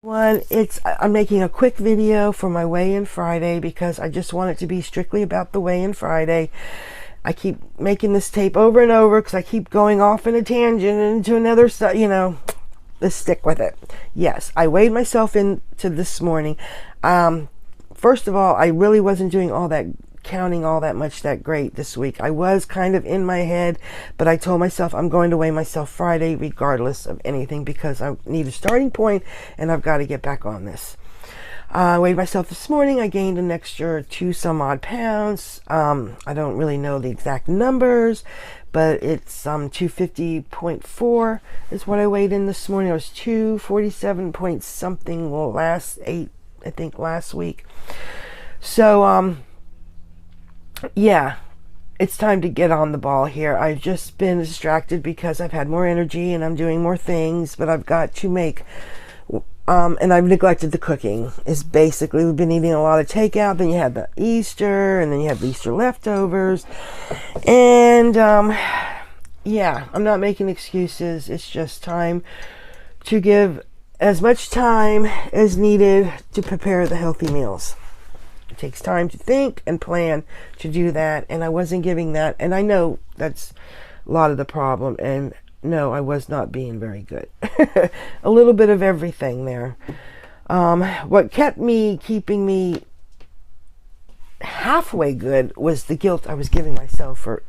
I'm making a quick video for my weigh-in Friday because I just want it to be strictly about the weigh-in Friday. I keep making this tape over and over because I keep going off in a tangent into another, let's stick with it. Yes, I weighed myself into this morning. First of all, I really wasn't doing all that counting all that much that great this week. I was kind of in my head, but I told myself I'm going to weigh myself Friday regardless of anything because I need a starting point and I've got to get back on this. I weighed myself this morning. I gained an extra 2 some odd pounds. I don't really know the exact numbers, but it's 250.4 is what I weighed in this morning. I was 247 point something last week. So yeah, it's time to get on the ball here. I've just been distracted because I've had more energy and I'm doing more things, but I've got to make and I've neglected the cooking. Is basically we've been eating a lot of takeout. Then you had the Easter, and then you have the Easter leftovers, and yeah, I'm not making excuses. It's just time to give as much time as needed to prepare the healthy meals. It takes time to think and plan to do that, and I wasn't giving that, and I know that's a lot of the problem, and no, I was not being very good. A little bit of everything there. What keeping me halfway good was the guilt I was giving myself for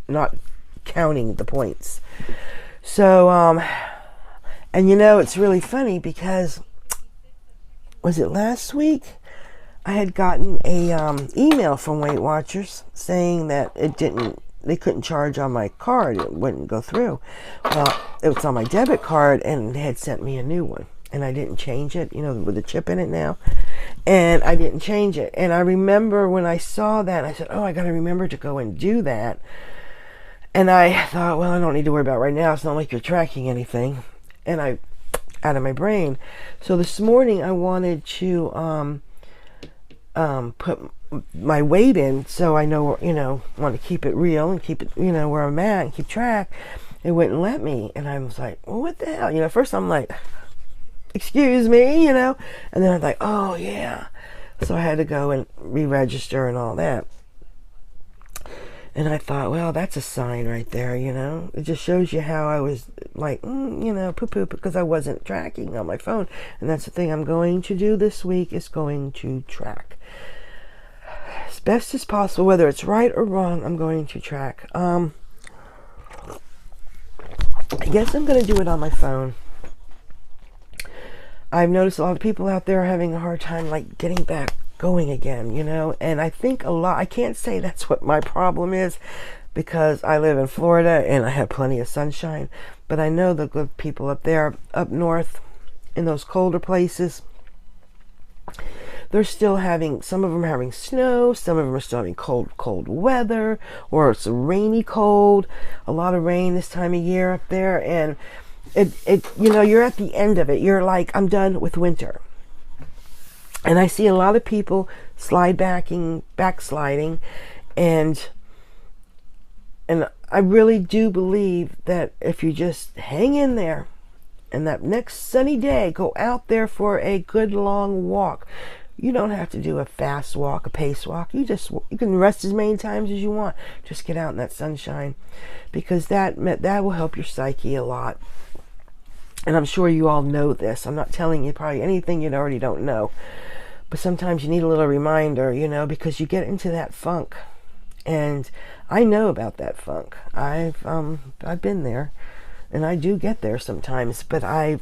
not counting the points. So, and it's really funny because, was it last week? I had gotten a email from Weight Watchers saying that they couldn't charge on my card. It wouldn't go through. Well, it was on my debit card and they had sent me a new one. And I didn't change it, with a chip in it now. And I didn't change it. And I remember when I saw that, I said, oh, I got to remember to go and do that. And I thought, well, I don't need to worry about it right now. It's not like you're tracking anything. And out of my brain. So this morning I wanted to put my weight in so I know, want to keep it real and keep it, where I'm at and keep track. It wouldn't let me. And I was like, well, what the hell? First I'm like, excuse me, and then I'm like, oh yeah. So I had to go and re-register and all that. And I thought, well, that's a sign right there, It just shows you how I was like, poo-poo, because I wasn't tracking on my phone. And that's the thing I'm going to do this week is going to track. As best as possible, whether it's right or wrong, I'm going to track. I guess I'm going to do it on my phone. I've noticed a lot of people out there are having a hard time, getting back going again, and I think I can't say that's what my problem is because I live in Florida and I have plenty of sunshine, but I know the good people up there, up north, in those colder places, they're still some of them are having snow, some of them are still having cold weather, or it's a rainy cold, a lot of rain this time of year up there, and you're at the end of it. You're like, I'm done with winter. And I see a lot of people backsliding, and I really do believe that if you just hang in there, and that next sunny day, go out there for a good long walk. You don't have to do a fast walk, a pace walk. You can rest as many times as you want. Just get out in that sunshine, because that will help your psyche a lot. And I'm sure you all know this. I'm not telling you probably anything you already don't know. But sometimes you need a little reminder, because you get into that funk. And I know about that funk. I've been there. And I do get there sometimes. But I'm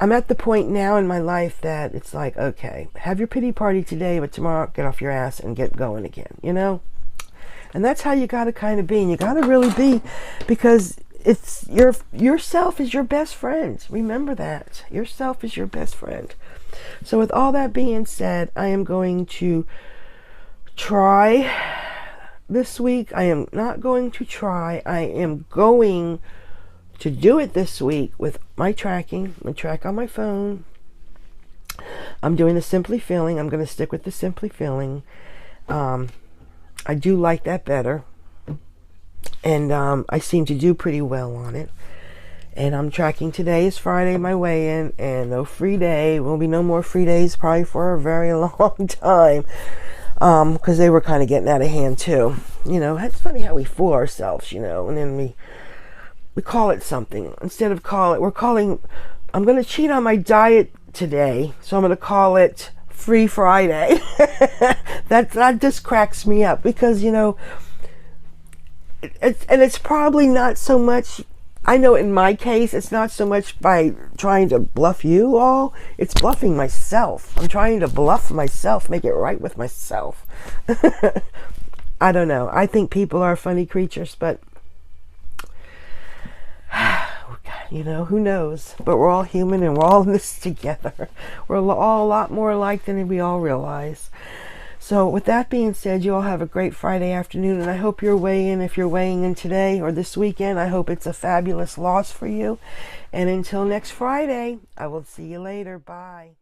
at the point now in my life that it's like, okay, have your pity party today, but tomorrow get off your ass and get going again, And that's how you got to kind of be. And you got to really be, because it's yourself is your best friend. Remember that. Yourself is your best friend. So with all that being said, I am going to try this week. I am not going to try. I am going to do it this week with my tracking. I track on my phone. I'm doing the Simply Feeling. I'm going to stick with the Simply Feeling. I do like that better. And I seem to do pretty well on it. And I'm tracking today is Friday, my weigh-in, and no free day. Will be no more free days probably for a very long time. Because they were kind of getting out of hand too. You know, it's funny how we fool ourselves, you know, and then we call it something. Instead of I'm going to cheat on my diet today, so I'm going to call it Free Friday. that just cracks me up because, you know, it's probably not so much, I know in my case, it's not so much by trying to bluff you all, it's bluffing myself. I'm trying to bluff myself, make it right with myself. I don't know. I think people are funny creatures, but you know, who knows? But we're all human and we're all in this together. We're all a lot more alike than we all realize. So with that being said, you all have a great Friday afternoon, and I hope you're if you're weighing in today or this weekend, I hope it's a fabulous loss for you. And until next Friday, I will see you later. Bye.